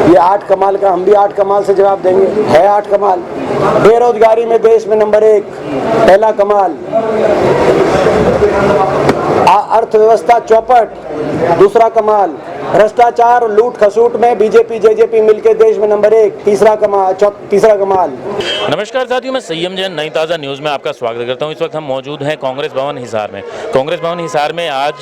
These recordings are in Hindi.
ये 8 कमाल का, हम भी 8 कमाल से जवाब देंगे। है 8 कमाल। बेरोजगारी में देश में नंबर 1, पहला कमाल। अर्थव्यवस्था चौपट, दूसरा कमाल। भ्रष्टाचार और लूट खसूट में बीजेपी जेजेपी मिलकर देश में नंबर 1, तीसरा कमाल। नमस्कार साथियों, मैं संयम जैन नई ताज़ा न्यूज़ में आपका स्वागत करता हूं। इस वक्त हम मौजूद हैं कांग्रेस भवन हिसार में। कांग्रेस भवन हिसार में आज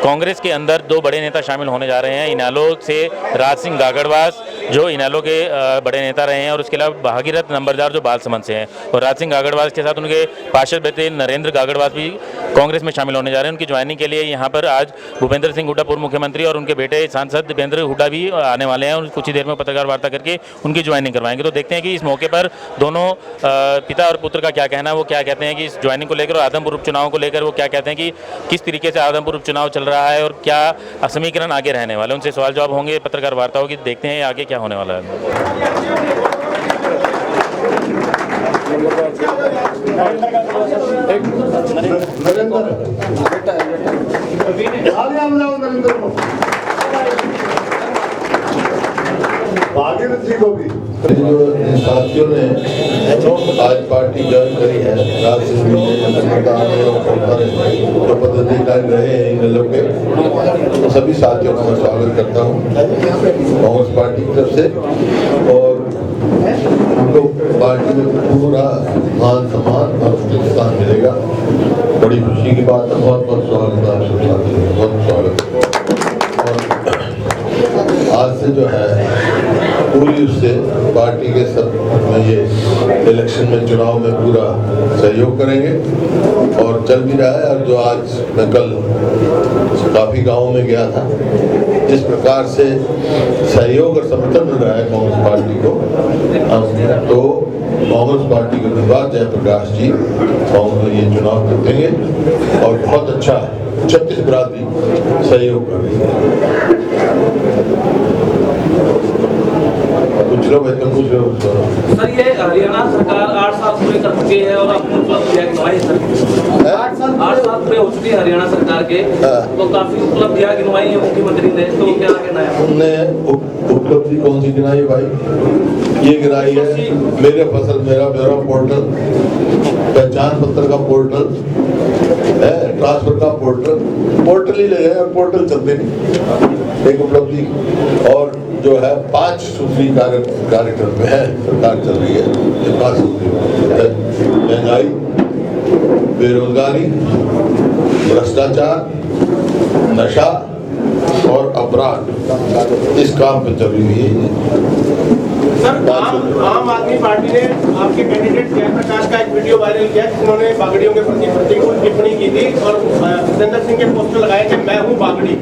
कांग्रेस के अंदर 2 बड़े नेता शामिल होने जा रहे हैं। इनेलो से राज सिंह गागड़वास जो इनेलो के बड़े नेता रहे हैं, और उसके अलावा भागीरथ नंबरदार जो बालसमंद से हैं, और राज सिंह गागड़वास के साथ उनके पार्षद बेटे नरेंद्र गागड़वास भी कांग्रेस में शामिल होने जा रहे हैं। उनकी ज्वाइनिंग के लिए यहाँ पर आज भूपेंद्र सिंह हुड्डा पूर्व मुख्यमंत्री और उनके बेटे सांसद दीपेंद्र हुड्डा भी आने वाले हैं, और कुछ ही देर में पत्रकार वार्ता करके उनकी ज्वाइनिंग करवाएंगे। तो देखते हैं कि इस मौके पर दोनों पिता और पुत्र का क्या कहना है, वो क्या कहते हैं कि इस ज्वाइनिंग को लेकर और आदमपुर उपचुनाव को लेकर वो क्या कहते हैं कि किस तरीके से आदमपुर उपचुनाव चल रहा है और क्या समीकरण आगे रहने वाले। उनसे सवाल जवाब होंगे, पत्रकार वार्ता होगी। देखते हैं आगे क्या होने वाला है। भागीरथ जी को भी साथियों ने आज पार्टी ज्वाइन करी है, राज सिंह जो पदाधिकारी रहे हैं इन लोग के, तो सभी साथियों का मैं स्वागत करता हूँ कांग्रेस पार्टी की तरफ से। और उनको पार्टी में पूरा मान सम्मान और स्थान मिलेगा, बड़ी खुशी की बात है। बहुत बहुत स्वागत है आप सब साथियों, बहुत स्वागत। आज से जो है पूरी उससे पार्टी के सब में ये इलेक्शन में चुनाव में पूरा सहयोग करेंगे और चल भी रहा है। और जो आज मैं कल काफ़ी गाँव में गया था, जिस प्रकार से सहयोग और समर्थन मिल रहा है कांग्रेस पार्टी को, तो कांग्रेस पार्टी के उम्मीदवार जयप्रकाश जी कांग्रेस में ये चुनाव जीतेंगे और बहुत अच्छा 36 बरादरी सहयोग कर रही है। पूछ लो भाई, तुम पूछ लो सर। ये हरियाणा सरकार 8 साल पूरे कर चुकी है और आपने उपलब्धि गिनवाई है सर। 8 साल पूरे हो चुके हैं हरियाणा सरकार के, तो काफी उपलब्धियां गिनवाई है मुख्यमंत्री ने, तो क्या कहना है? उनने उपलब्धि कौन सी गिनाई भाई? ये गिनाई है मेरे फसल मेरा ब्यौरा पोर्टल, पहचान पत्र का पोर्टल है, ट्रांसफर का पोर्टल ही लगे और पोर्टल चलते नहीं, एक उपलब्धि। और जो है 5 सूत्री कार्यक्रम में है सरकार चल रही है, ये 5 सूत्री: महंगाई, बेरोजगारी, भ्रष्टाचार, नशा और अपराध, इस काम पे चल रही है। सर, आम आदमी पार्टी ने आपके कैंडिडेट जयप्रकाश का एक वीडियो वायरल किया जिन्होंने बागड़ियों के प्रति प्रतिकूल टिप्पणी की थी और भूपेंद्र सिंह के पोस्टर लगाए कि मैं हूँ बागड़ी।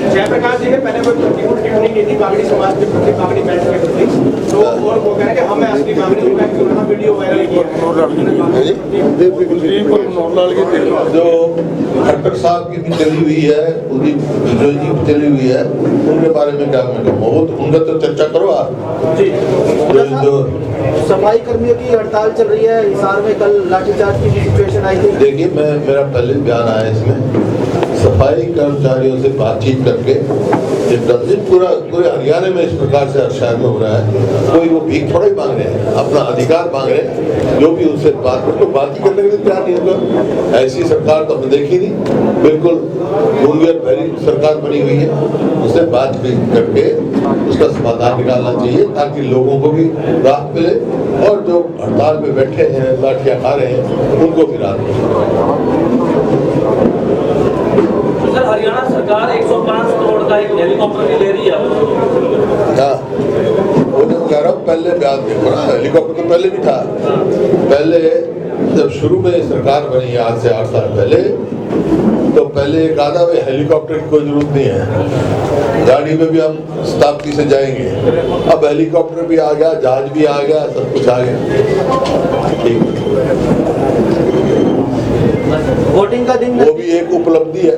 जयप्रकाश जी ने पहले कोई प्रतिकूल टिप्पणी की थी बागड़ी समाज के प्रति, बागड़ी बैठ के प्रति, तो और वो कह रहे हैं कि हम असली बागड़ी हूँ, उन्होंने वीडियो वायरल किया। जो खट्टर साहब की भी चली हुई है, उनकी जो जी चली हुई है, उनके बारे में क्या मैं कहूँ, वो तो उनका तो चर्चा करो आप। जो सफाई कर्मियों की हड़ताल चल रही है हिसार में, कल लाठीचार्ज की सिचुएशन आई थी। देखिए, मेरा पहले बयान आया इसमें, सफाई कर्मचारियों से बातचीत करके पूरे हरियाणा में इस प्रकार से हर शहर में हो रहा है, कोई वो भीख थोड़ा ही मांग रहे हैं, अपना अधिकार मांग रहे हैं। जो भी उनसे बात कर, तो बात ही करने के लिए तैयार नहीं होगा। ऐसी सरकार तो हमने देखी नहीं, बिल्कुल गूंगी और बहरी सरकार बनी हुई है। उससे बात करके उसका समाधान निकालना चाहिए ताकि लोगों को भी राहत मिले और जो हड़ताल पे बैठे हैं, लाठियाँ खा रहे हैं, उनको भी राहत मिले। सर, हरियाणा सरकार 105 करोड़ का एक हेलीकॉप्टर भी ले रही है। वो जो कह रहा हूँ, पहले बयान देखो ना, हेलीकॉप्टर तो पहले भी था। पहले जब शुरू में सरकार बनी आज से 8 साल पहले, तो पहले एक आधा में हेलीकॉप्टर की कोई जरूरत नहीं है, गाड़ी में भी हम शताब्दी से जाएंगे। अब हेलीकॉप्टर भी आ गया, जहाज भी आ गया, सब कुछ आ गया। ठीक, वोटिंग का दिन, वो भी एक उपलब्धि है।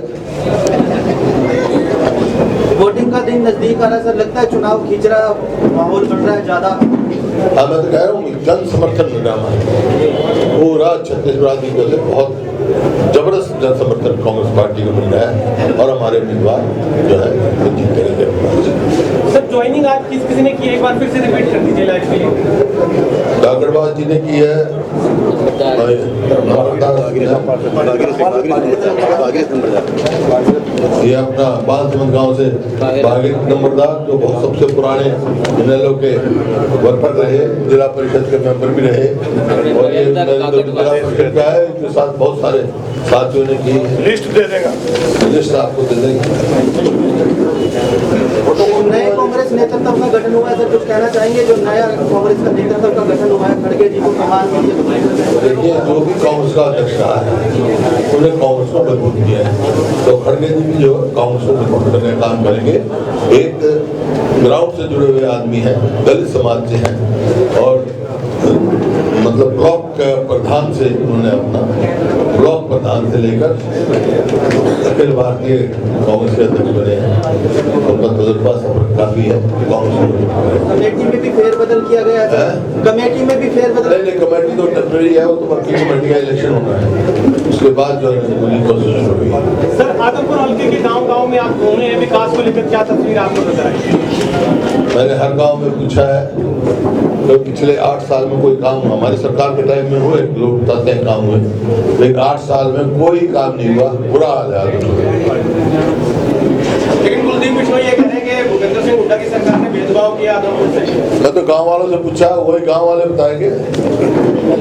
वोटिंग का दिन नजदीक आ रहा है सर, लगता है चुनाव खींच रहा माहौल बन रहा है ज्यादा। हाँ, मैं तो कह रहा हूँ जन समर्थन मिल रहा है पूरा छत्तीसगढ़ की वजह से, बहुत जबरदस्त जन समर्थन कांग्रेस पार्टी को मिल रहा है और हमारे उम्मीदवार जो है वो जीत करेंगे। आज किसी ने की, एक बार फिर से रिपीट कर दीजिए लाइव के लिए। काकड़बाज जी ने की है, ये अपना बांसमंद गांव से भागीरथ नंबरदार, जो बहुत सबसे पुराने इनेलो के वर्कर रहे, जिला परिषद के मेंबर भी रहे, और ये जिला परिषद का है, इसके साथ बहुत सारे साथियों ने की। लिस्ट दे देगा, लिस्ट आपको दे देंगे। नए कांग्रेस नेतृत्व का गठन हुआ है सर, कुछ कहना चाहेंगे? जो नया कांग्रेस का नेतृत्व का गठन हुआ है, खड़गे जी को कमान देखिए, जो भी कांग्रेस का अध्यक्ष रहा है उन्होंने कांग्रेस को मजबूत किया है, तो खड़गे जी भी जो कांग्रेस को मजबूत करने का काम करेंगे। एक ग्राउंड से जुड़े हुए आदमी हैं, दलित समाज से हैं, और मतलब ब्लॉक प्रधान से उन्होंने अपना ब्लॉक प्रधान से लेकर अखिल भारतीय कांग्रेस के अध्यक्ष बने हैं। उनका तजुर्बा सफर काफी है। कमेटी में भी फेरबदल किया गया है, कमेटी में भी फेरबदल? नहीं, कमेटी तो टेम्परेरी है, वो तो वर्किंग कमेटी का इलेक्शन होना है, उसके बाद जो है पूरी कोशिश हो रही है। सर, आदमपुर हल्के के गांव-गांव में आप घूमे हैं, विकास को लेकर क्या तस्वीर आपको नजर आई? मैंने हर गांव में पूछा है, तो पिछले 8 साल में कोई काम हमारी सरकार के टाइम में हुए, लोग बताते हैं काम हुए, लेकिन 8 साल में कोई काम नहीं हुआ, बुरा हाल है। लेकिन कुलदीप बिश्नोई ये कह रहे हैं कि भूपेंद्र सिंह हुड्डा की सरकार ने भेदभाव किया आदमपुर से। मैं तो गांव वालों से पूछा, वही गांव वाले बताएंगे,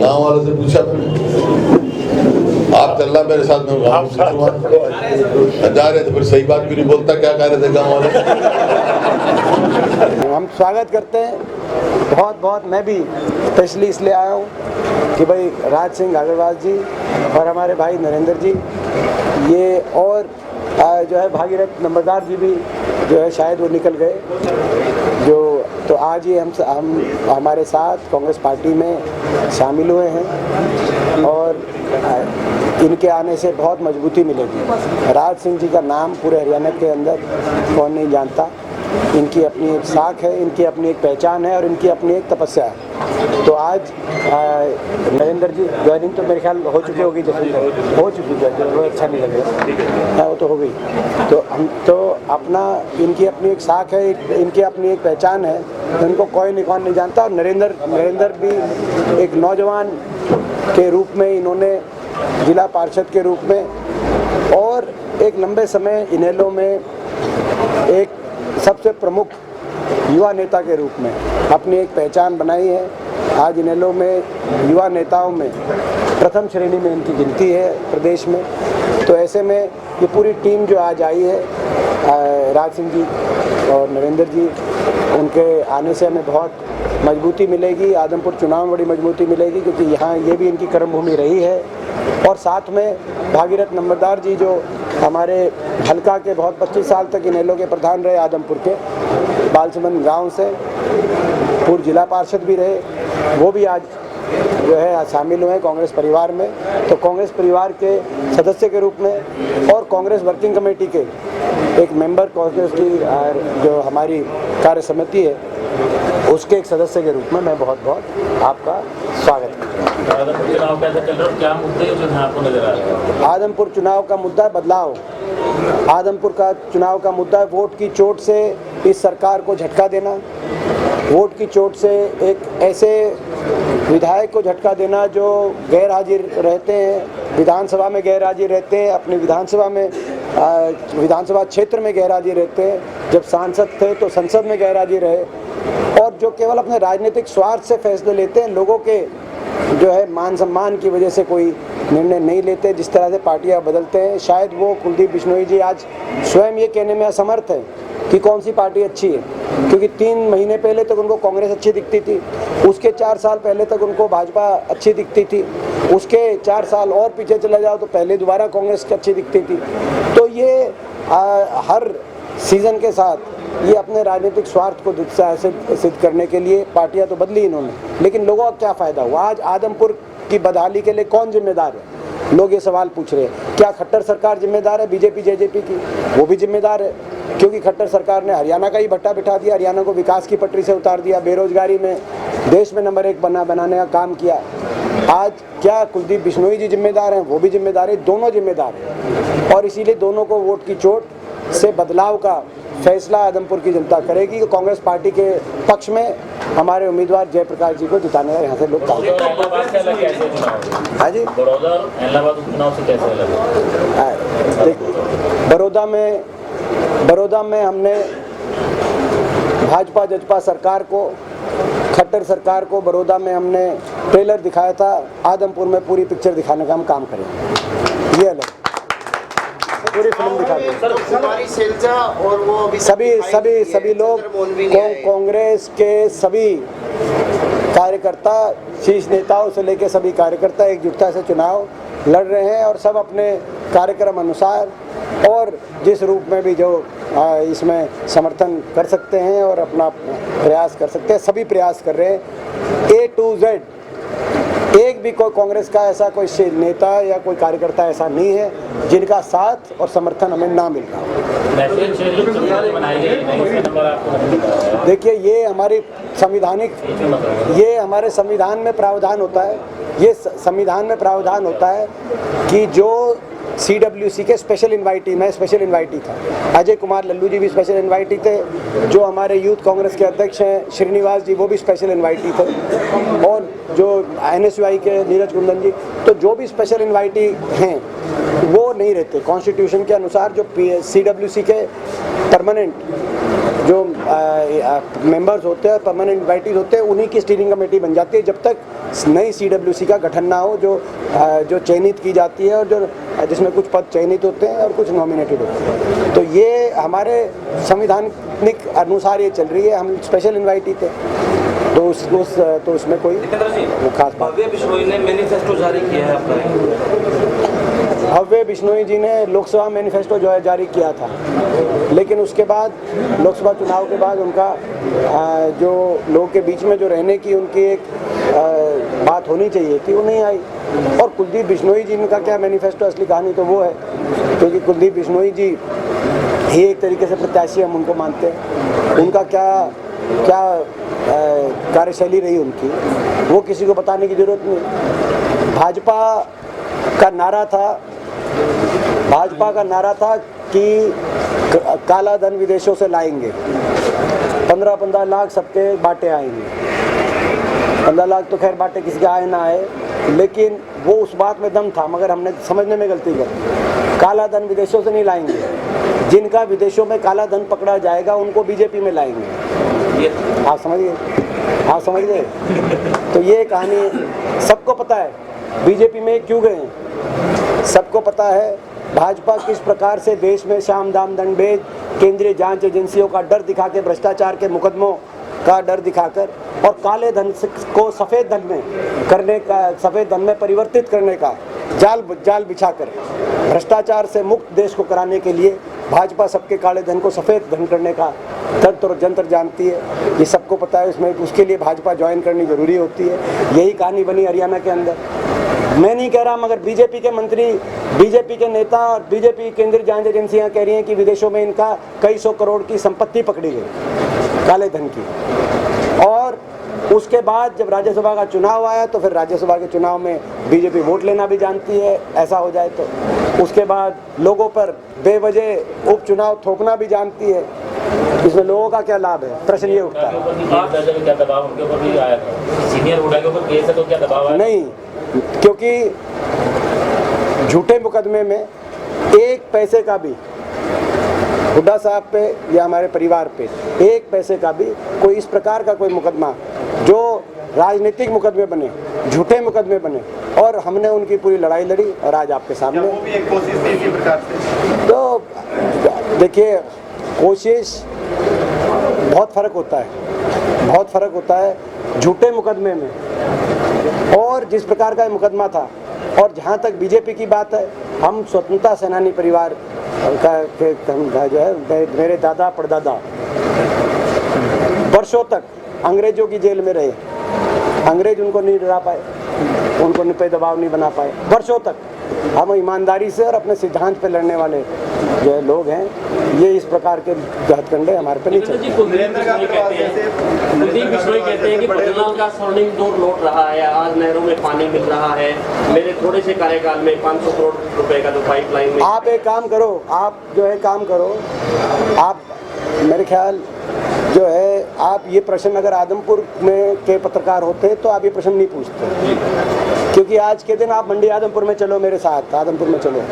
गांव वालों से पूछा मैंने। आप चलना मेरे साथ में, गाँव में पूछूंगा, जा रहे थे फिर सही बात क्यों नहीं बोलता, क्या कह रहे थे गाँव वाले? हम स्वागत करते हैं बहुत बहुत। मैं भी स्पेशली इसलिए आया हूँ कि भाई राज सिंह अग्रवाल जी और हमारे भाई नरेंद्र जी, ये और जो है भागीरथ नंबरदार जी भी जो है शायद वो निकल गए, जो तो आज ही हम हमारे साथ कांग्रेस पार्टी में शामिल हुए हैं, और इनके आने से बहुत मजबूती मिलेगी। राज सिंह जी का नाम पूरे हरियाणा के अंदर कौन नहीं जानता, इनकी अपनी एक साख है, इनकी अपनी एक पहचान है, और इनकी अपनी एक तपस्या है। तो आज नरेंद्र जी ज्वाइनिंग तो मेरे ख्याल हो चुकी होगी, जैसे हो चुकी है, वो अच्छा नहीं लगेगा, वो तो हो गई। तो हम तो अपना, इनकी अपनी एक साख है, इनकी अपनी एक पहचान है, इनको कोई नहीं कौन नहीं जानता। और नरेंद्र भी एक नौजवान के रूप में, इन्होंने जिला पार्षद के रूप में और एक लंबे समय इनेलो में एक सबसे प्रमुख युवा नेता के रूप में अपनी एक पहचान बनाई है। आज इनेलो में युवा नेताओं में प्रथम श्रेणी में इनकी गिनती है प्रदेश में। तो ऐसे में ये पूरी टीम जो आज आई है, राज सिंह जी और नरेंद्र जी, उनके आने से हमें बहुत मजबूती मिलेगी। आदमपुर चुनाव में बड़ी मजबूती मिलेगी, क्योंकि यहाँ ये भी इनकी कर्मभूमि रही है। और साथ में भागीरथ नंबरदार जी, जो हमारे हल्का के बहुत 25 साल तक इनेलो के प्रधान रहे, आदमपुर के बालसमंद गांव से पूर्व जिला पार्षद भी रहे, वो भी आज जो है शामिल हुए कांग्रेस परिवार में। तो कांग्रेस परिवार के सदस्य के रूप में और कांग्रेस वर्किंग कमेटी के एक मेंबर, कांग्रेस की जो हमारी कार्य समिति है उसके एक सदस्य के रूप में मैं बहुत बहुत आपका स्वागत करता हूँ। आदमपुर चुनाव कैसा चल रहा है, क्या मुद्दे जो है आपको नजर आ रहे हैं? आदमपुर चुनाव का मुद्दा है बदलाव। आदमपुर का चुनाव का मुद्दा है वोट की चोट से इस सरकार को झटका देना, वोट की चोट से एक ऐसे विधायक को झटका देना जो गैर हाजिर रहते हैं, विधानसभा में गैर हाजिर रहते हैं, अपने विधानसभा में विधानसभा क्षेत्र में गैर हाजिर रहते हैं, जब सांसद थे तो संसद में गैर हाजिर रहे, और जो केवल अपने राजनीतिक स्वार्थ से फैसले लेते हैं, लोगों के जो है मान सम्मान की वजह से कोई निर्णय नहीं लेते, जिस तरह से पार्टियां बदलते हैं। शायद वो कुलदीप बिश्नोई जी आज स्वयं ये कहने में असमर्थ है कि कौन सी पार्टी अच्छी है, क्योंकि 3 महीने पहले तक उनको कांग्रेस अच्छी दिखती थी, उसके 4 साल पहले तक उनको भाजपा अच्छी दिखती थी, उसके 4 साल और पीछे चले जाओ तो पहले दोबारा कांग्रेस अच्छी दिखती थी। तो ये हर सीज़न के साथ ये अपने राजनीतिक स्वार्थ को सिद्ध करने के लिए पार्टियां तो बदली इन्होंने, लेकिन लोगों का क्या फ़ायदा हुआ? आज आदमपुर की बदहाली के लिए कौन जिम्मेदार है? लोग ये सवाल पूछ रहे हैं। क्या खट्टर सरकार जिम्मेदार है बीजेपी जेजेपी की? वो भी जिम्मेदार है, क्योंकि खट्टर सरकार ने हरियाणा का ही भट्टा बिठा दिया, हरियाणा को विकास की पटरी से उतार दिया, बेरोजगारी में देश में नंबर 1 बनाने का काम किया। आज क्या कुलदीप बिश्नोई जी जिम्मेदार हैं? वो भी जिम्मेदार है, दोनों जिम्मेदार हैं। और इसीलिए दोनों को वोट की चोट से बदलाव का फैसला आदमपुर की जनता करेगी। कांग्रेस पार्टी के पक्ष में हमारे उम्मीदवार जयप्रकाश जी को जिताने का यहाँ से लोग काम बड़ौदा और इलाहाबाद से अलग कैसे चुनाव? हाँ जी, बड़ौदा और इलाहाबाद उपचुनाव से कैसे अलग? देखिए, बड़ौदा में हमने भाजपा जजपा सरकार को, खट्टर सरकार को बड़ौदा में हमने ट्रेलर दिखाया था। आदमपुर में पूरी पिक्चर दिखाने का हम काम करेंगे, ये अलग पूरी फिल्म दिखा देंगे। हमारी शैलजा और वो अभी सभी लोग कांग्रेस के सभी कार्यकर्ता, शीर्ष नेताओं से लेकर सभी कार्यकर्ता एकजुटता से चुनाव लड़ रहे हैं और सब अपने कार्यक्रम अनुसार और जिस रूप में भी जो इसमें समर्थन कर सकते हैं और अपना प्रयास कर सकते हैं, सभी प्रयास कर रहे हैं। A to Z एक भी कोई कांग्रेस का ऐसा कोई नेता या कोई कार्यकर्ता ऐसा नहीं है जिनका साथ और समर्थन हमें ना मिल रहा हो। देखिए, ये हमारे संविधान में प्रावधान होता है, ये संविधान में प्रावधान होता है कि जो CWC के स्पेशल इन्वाइटी, मैं स्पेशल इन्वाइटी था, अजय कुमार लल्लू जी भी स्पेशल इन्वाइटी थे, जो हमारे यूथ कांग्रेस के अध्यक्ष हैं श्रीनिवास जी वो भी स्पेशल इन्वाइटी थे, और जो NSUI के नीरज कुंदन जी, तो जो भी स्पेशल इन्वाइटी हैं वो नहीं रहते। कॉन्स्टिट्यूशन के अनुसार जो CWC के परमानेंट जो मेंबर्स होते हैं, परमानेंट इन्वाइटीज होते हैं, उन्हीं की स्टीयरिंग कमेटी बन जाती है जब तक नई CWC का गठन ना हो, जो चयनित की जाती है और जो जिसमें कुछ पद चयनित होते हैं और कुछ नॉमिनेटेड होते हैं। तो ये हमारे संविधानिक अनुसार ये चल रही है। हम स्पेशल इन्वाइटी थे, तो उसमें कोई खास बात। भव्य बिश्नोई ने मैनिफेस्टो जारी किया है अपना। भव्य बिश्नोई जी ने लोकसभा मैनिफेस्टो जो है जारी किया था, लेकिन उसके बाद लोकसभा चुनाव के बाद उनका जो लोगों के बीच में जो रहने की उनकी एक बात होनी चाहिए थी, वो नहीं आई। और कुलदीप बिश्नोई जी का क्या मैनिफेस्टो, असली कहानी तो वो है, क्योंकि कुलदीप बिश्नोई जी ही एक तरीके से प्रत्याशी हम उनको मानते हैं। उनका क्या कार्यशैली रही उनकी, वो किसी को बताने की जरूरत नहीं। भाजपा का नारा था कि काला धन विदेशों से लाएंगे, 15-15 लाख सबके बाटे आएंगे। 15 लाख तो खैर बाटे किसी के आए ना आए, लेकिन वो उस बात में दम था, मगर हमने समझने में गलती कर। काला धन विदेशों से नहीं लाएंगे, जिनका विदेशों में काला धन पकड़ा जाएगा उनको बीजेपी में लाएंगे। आप समझ गए? तो ये कहानी सबको पता है, बीजेपी में क्यों गए हैं सबको पता है। भाजपा किस प्रकार से देश में साम दाम दंड भेद, केंद्रीय जांच एजेंसियों का डर दिखा के, भ्रष्टाचार के मुकदमों का डर दिखाकर और काले धन को सफ़ेद धन में परिवर्तित करने का जाल बिछाकर भ्रष्टाचार से मुक्त देश को कराने के लिए भाजपा सबके काले धन को सफ़ेद धन करने का तंत्र और जंत्र जानती है, ये सबको पता है। उसके लिए भाजपा ज्वाइन करनी जरूरी होती है। यही कहानी बनी हरियाणा के अंदर। मैं नहीं कह रहा, मगर बीजेपी के मंत्री, बीजेपी के नेता और बीजेपी केंद्रीय जांच एजेंसियां कह रही हैं कि विदेशों में इनका कई सौ करोड़ की संपत्ति पकड़ी गई काले धन की। और उसके बाद जब राज्यसभा का चुनाव आया तो फिर राज्यसभा के चुनाव में बीजेपी वोट लेना भी जानती है, ऐसा हो जाए तो। उसके बाद लोगों पर बेवजह उपचुनाव थोपना भी जानती है। इसमें लोगों का क्या लाभ है, प्रश्न ये उठता है। नहीं, क्योंकि झूठे मुकदमे में एक पैसे का भी, हुड्डा साहब पे या हमारे परिवार पे एक पैसे का भी कोई इस प्रकार का कोई मुकदमा जो राजनीतिक मुकदमे बने, झूठे मुकदमे बने, और हमने उनकी पूरी लड़ाई लड़ी और आज आपके सामने। वो भी एक कोशिश थी इसी प्रकार से। तो देखिए, कोशिश बहुत फ़र्क होता है झूठे मुकदमे में और जिस प्रकार का मुकदमा था। और जहाँ तक बीजेपी की बात है, हम स्वतंत्रता सेनानी परिवार का जो है, मेरे दादा परदादा वर्षों तक अंग्रेजों की जेल में रहे, अंग्रेज उनको नहीं डरा पाए, उनको पे दबाव नहीं बना पाए वर्षों तक। हम ईमानदारी से और अपने सिद्धांत पे लड़ने वाले जो लोग हैं, ये इस प्रकार के हथकंडे हमारे पे नहीं चलते। कुलदीप बिश्नोई कहते हैं कि बदलाव का स्वर्णिम दौर लौट रहा है, आज नहरों में पानी मिल रहा है, मेरे थोड़े से कार्यकाल में 500 करोड़ रुपए का जो पाइपलाइन में। आप एक काम करो, आप मेरे ख्याल जो है, आप ये प्रश्न अगर आदमपुर में के पत्रकार होते तो आप ये प्रश्न नहीं पूछते, क्योंकि आज के दिन आप मंडी आदमपुर में चलो, मेरे साथ आदमपुर में चलो,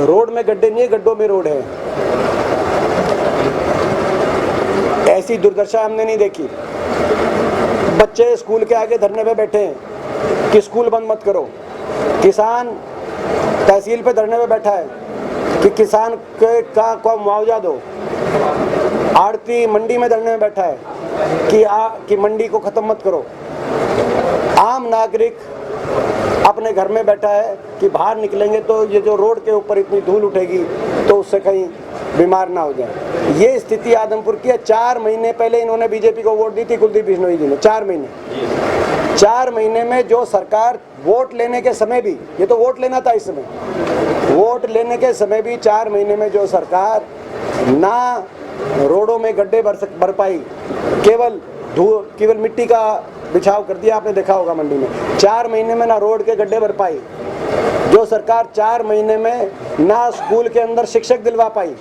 रोड में गड्ढे नहीं है, गड्ढों में रोड है। ऐसी दुर्दशा हमने नहीं देखी। बच्चे स्कूल के आगे धरने पे बैठे हैं कि स्कूल बंद मत करो, किसान तहसील पे धरने पे बैठा है कि किसान को मुआवजा दो, आड़ती मंडी में धरने में बैठा है कि मंडी को ख़त्म मत करो। आम नागरिक अपने घर में बैठा है कि बाहर निकलेंगे तो ये जो रोड के ऊपर इतनी धूल उठेगी तो उससे कहीं बीमार ना हो जाए। ये स्थिति आदमपुर की है। 4 महीने पहले इन्होंने बीजेपी को वोट दी थी, कुलदीप बिश्नोई जी ने। 4 महीने में जो सरकार वोट लेने के समय भी, ये तो वोट लेना था इस समय, वोट लेने के समय भी 4 महीने में जो सरकार ना रोडों में गड्ढे भर पाई, केवल मिट्टी का बिछाव कर दिया, आपने देखा होगा मंडी में। 4 महीने में ना रोड के गड्ढे भर पाई जो सरकार, 4 महीने में ना स्कूल के अंदर शिक्षक दिलवा पाई,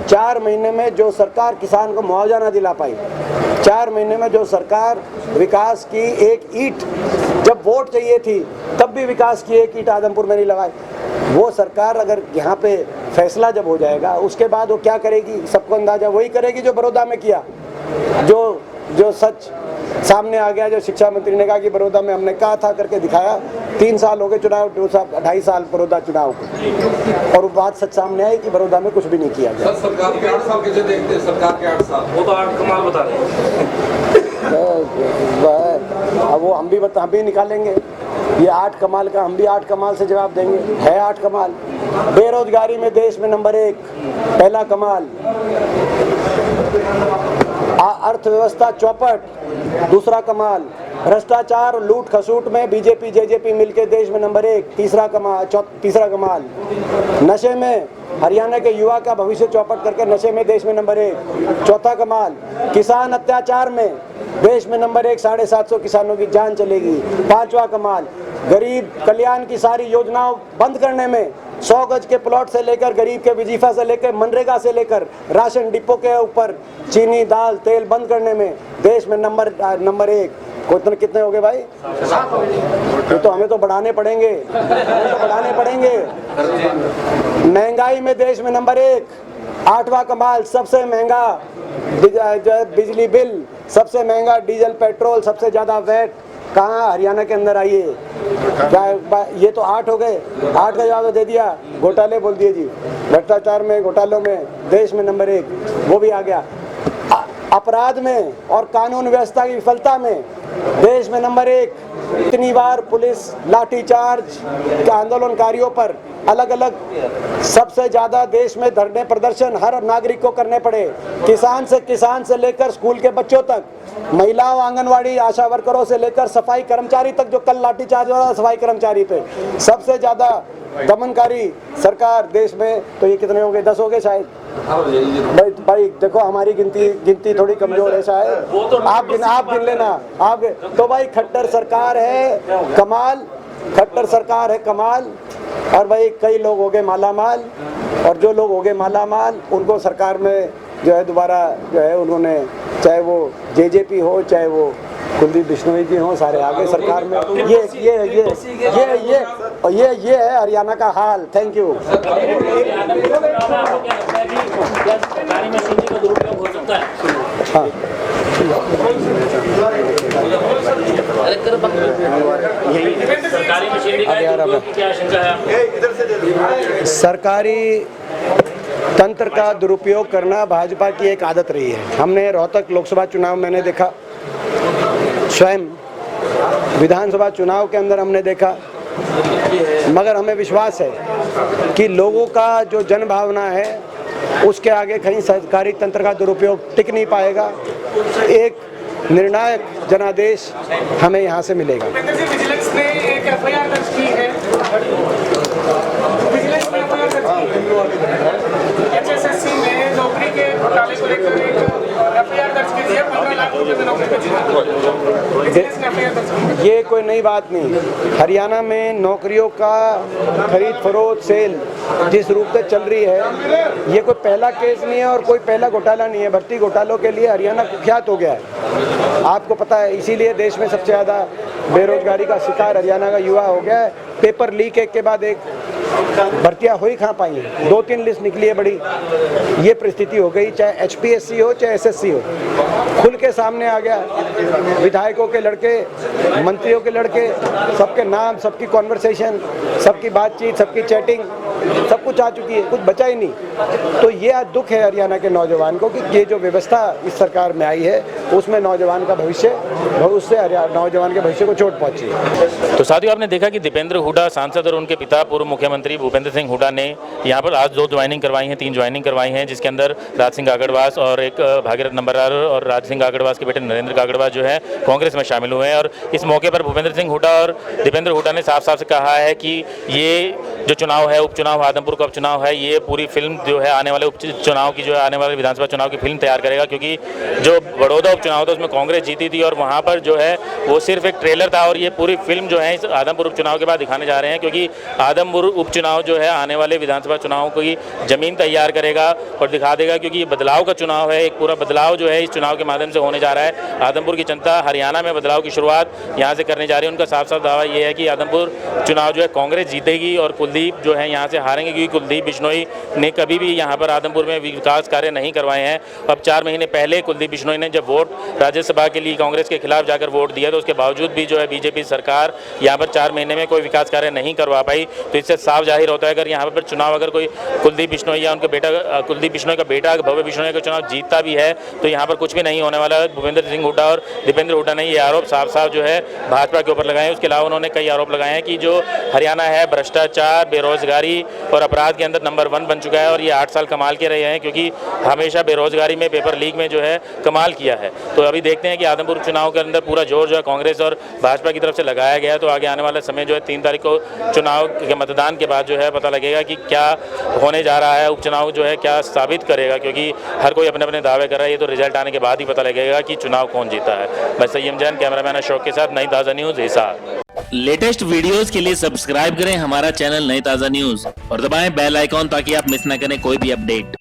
4 महीने में जो सरकार किसान को मुआवजा ना दिला पाई, 4 महीने में जो सरकार विकास की एक ईंट, जब वोट चाहिए थी तब भी विकास की एक ईंट आदमपुर में नहीं लगाई, वो सरकार अगर यहाँ पे फैसला जब हो जाएगा उसके बाद वो क्या करेगी, सबको अंदाजा वही करेगी जो बड़ौदा में किया, जो सच सामने आ गया, जो शिक्षा मंत्री ने कहा कि बड़ौदा में हमने कहा था करके दिखाया। 3 साल हो गए चुनाव, 2.5 साल बड़ौदा चुनाव को, और वो बात सच सामने आई कि बड़ौदा में कुछ भी नहीं किया गया। सरकार के 8 साल कैसे देखते हैं? सरकार के 8 साल, वो तो 8 कमाल बता रहे हैं। अब वो हम भी निकालेंगे ये 8 कमाल का, हम भी 8 कमाल से जवाब देंगे। है 8 कमाल। बेरोजगारी में देश में नंबर 1, पहला कमाल। अर्थव्यवस्था चौपट, दूसरा कमाल। भ्रष्टाचार लूट खसूट में बीजेपी जेजेपी मिलके देश में नंबर 1, तीसरा कमाल। नशे में हरियाणा के युवा का भविष्य चौपट करके नशे में देश में नंबर 1, चौथा कमाल। किसान अत्याचार में देश में नंबर 1, 750 किसानों की जान चलेगी, 5वां कमाल। गरीब कल्याण की सारी योजनाओं बंद करने में, 100 गज के प्लॉट से लेकर गरीब के वजीफा से लेकर मनरेगा से लेकर राशन डिपो के ऊपर चीनी दाल तेल बंद करने में देश में नंबर 1। कितने हो गए भाई? तो हमें तो बढ़ाने पड़ेंगे, महंगाई में देश में नंबर 1, 8वां कमाल। सबसे महंगा बिजली बिल, सबसे महंगा डीजल पेट्रोल, सबसे ज़्यादा वैट कहाँ? हरियाणा के अंदर आइए। ये तो 8 हो गए, 8 का जवाब दे दिया। घोटाले बोल दिए जी, भ्रष्टाचार में, घोटालों में देश में नंबर 1, वो भी आ गया। अपराध में और कानून व्यवस्था की विफलता में देश में नंबर 1। इतनी बार पुलिस लाठीचार्ज के आंदोलनकारियों पर अलग अलग सबसे ज़्यादा देश में धरने प्रदर्शन हर नागरिक को करने पड़े, किसान से लेकर स्कूल के बच्चों तक, महिलाओं आंगनवाड़ी आशा वर्करों से लेकर सफाई कर्मचारी तक, जो कल लाठीचार्ज हो रहा है सफाई कर्मचारी पे, सबसे ज़्यादा दमनकारी सरकार देश में। तो ये कितने हो गए? 10 हो गए शायद। भाई देखो हमारी गिनती थोड़ी कमजोर है शायद, आप गिन लेना। आप तो भाई खट्टर सरकार है कमाल, खट्टर सरकार है कमाल। और भाई कई लोग हो गए मालामाल, और जो लोग हो गए मालामाल उनको सरकार में जो है दोबारा जो है उन्होंने, चाहे वो जेजेपी हो चाहे वो कुलदीप बिश्नोई जी हो, सारे आगे सरकार में। ये है हरियाणा का हाल। Thank you. हाँ, सरकारी तंत्र का दुरुपयोग करना भाजपा की एक आदत रही है। हमने रोहतक लोकसभा चुनाव मैंने देखा, स्वयं विधानसभा चुनाव के अंदर हमने देखा, मगर हमें विश्वास है कि लोगों का जो जन भावना है उसके आगे कहीं सरकारी तंत्र का दुरुपयोग टिक नहीं पाएगा। एक निर्णायक जनादेश हमें यहाँ से मिलेगा। विजिलेंस ने एक एफआईआर दर्ज की है, एचएसएससी में नौकरी के घोटाले को लेकर एक एफआईआर दर्ज की है, 15 लाख रुपए में नौकरी पे ये कोई नई बात नहीं। हरियाणा में नौकरियों का खरीद फरोख्त सेल जिस रूप से चल रही है, ये कोई पहला केस नहीं है और कोई पहला घोटाला नहीं है। भर्ती घोटालों के लिए हरियाणा कुख्यात हो गया है, आपको पता है। इसीलिए देश में सबसे ज़्यादा बेरोजगारी का शिकार हरियाणा का युवा हो गया है। पेपर लीक एक के बाद एक भर्तियाँ हो ही कहाँ पाई हैं, 2-3 लिस्ट निकली है बड़ी। ये परिस्थिति हो गई, चाहे HPSC हो चाहे SSC हो, खुल के सामने आ गया। विधायकों के लड़के, मंत्रियों के लड़के, सबके नाम, सबकी कॉन्वर्सेशन, सबकी बातचीत, सबकी चैटिंग, सब कुछ आ चुकी है, कुछ बचा ही नहीं। तो ये आज दुख है हरियाणा के नौजवान को कि ये जो व्यवस्था इस सरकार में आई है उसमें नौजवान का भविष्य, उससे नौजवान के भविष्य को चोट पहुंची है। तो साथियों, आपने देखा कि दीपेंद्र हुड्डा सांसद और उनके पिता पूर्व मुख्यमंत्री भूपेंद्र सिंह हुड्डा ने यहाँ पर आज 2 ज्वाइनिंग करवाई हैं, 3 ज्वाइनिंग करवाई हैं, जिसके अंदर राज सिंह गागड़वास और एक भागीरथ नंबरदार और राज सिंह गागड़वास के बेटे नरेंद्र गागड़वास जो है कांग्रेस में शामिल हुए हैं। और इस मौके पर भूपेंद्र सिंह हुड्डा और दीपेंद्र हुड्डा ने साफ साफ से कहा है कि ये जो चुनाव है, उपचुनाव आदमपुर का उपचुनाव है, ये पूरी फिल्म जो है आने वाले उपचुनाव की, जो है आने वाले विधानसभा चुनाव की फिल्म तैयार करेगा। क्योंकि जो बड़ौदा उपचुनाव था उसमें कांग्रेस जीती थी और वहाँ पर जो है वो सिर्फ एक ट्रेलर था, और ये पूरी फिल्म जो है इस आदमपुर उपचुनाव के बाद दिखाने जा रहे हैं। क्योंकि आदमपुर उपचुनाव जो है आने वाले विधानसभा चुनाव की जमीन तैयार करेगा और दिखा देगा। क्योंकि ये बदलाव का चुनाव है, एक पूरा बदलाव जो है इस चुनाव के माध्यम से होने जा रहा है। आदमपुर की जनता हरियाणा में बदलाव की शुरुआत यहाँ से करने जा रही है। उनका साफ साफ दावा ये है कि आदमपुर चुनाव जो है कांग्रेस जीतेगी और कुलदीप जो है यहाँ से हारेंगे। क्योंकि कुलदीप बिश्नोई ने कभी भी यहाँ पर आदमपुर में विकास कार्य नहीं करवाए हैं। अब 4 महीने पहले कुलदीप बिश्नोई ने जब वोट राज्यसभा के लिए कांग्रेस के खिलाफ जाकर वोट दिया, तो उसके बावजूद भी जो है बीजेपी सरकार यहाँ पर 4 महीने में कोई विकास कार्य नहीं करवा पाई। तो इससे साफ जाहिर होता है अगर यहाँ पर चुनाव अगर कोई कुलदीप बिश्नोई या उनके बेटा कुलदीप बिश्नोई का बेटा भव्य बिश्नोई का चुनाव जीतता भी है तो यहाँ पर कुछ भी नहीं होने वाला। भूपेंद्र सिंह हुड्डा और दीपेंद्र हुड्डा ने ये आरोप साफ साफ जो है भाजपा के ऊपर लगाए हैं। उसके अलावा उन्होंने कई आरोप लगाए हैं कि जो हरियाणा है भ्रष्टाचार, बेरोजगारी और अपराध के अंदर नंबर 1 बन चुका है और ये 8 साल कमाल के रहे हैं, क्योंकि हमेशा बेरोजगारी में, पेपर लीक में जो है कमाल किया है। तो अभी देखते हैं कि आदमपुर चुनाव के अंदर पूरा जोर जो है कांग्रेस और भाजपा की तरफ से लगाया गया है। तो आगे आने वाला समय जो है 3 तारीख को चुनाव के मतदान के बाद जो है पता लगेगा कि क्या होने जा रहा है। उपचुनाव जो है क्या साबित करेगा, क्योंकि हर कोई अपने अपने दावे कर रहा है। ये तो रिजल्ट आने के बाद ही पता लगेगा कि चुनाव कौन जीता है। मैं सय्यम जैन, कैमरामैन अशोक के साथ, नई ताज़ा न्यूज़ हिसार। लेटेस्ट वीडियोस के लिए सब्सक्राइब करें हमारा चैनल नई ताज़ा न्यूज़ और दबाएं बेल आइकॉन ताकि आप मिस ना करें कोई भी अपडेट।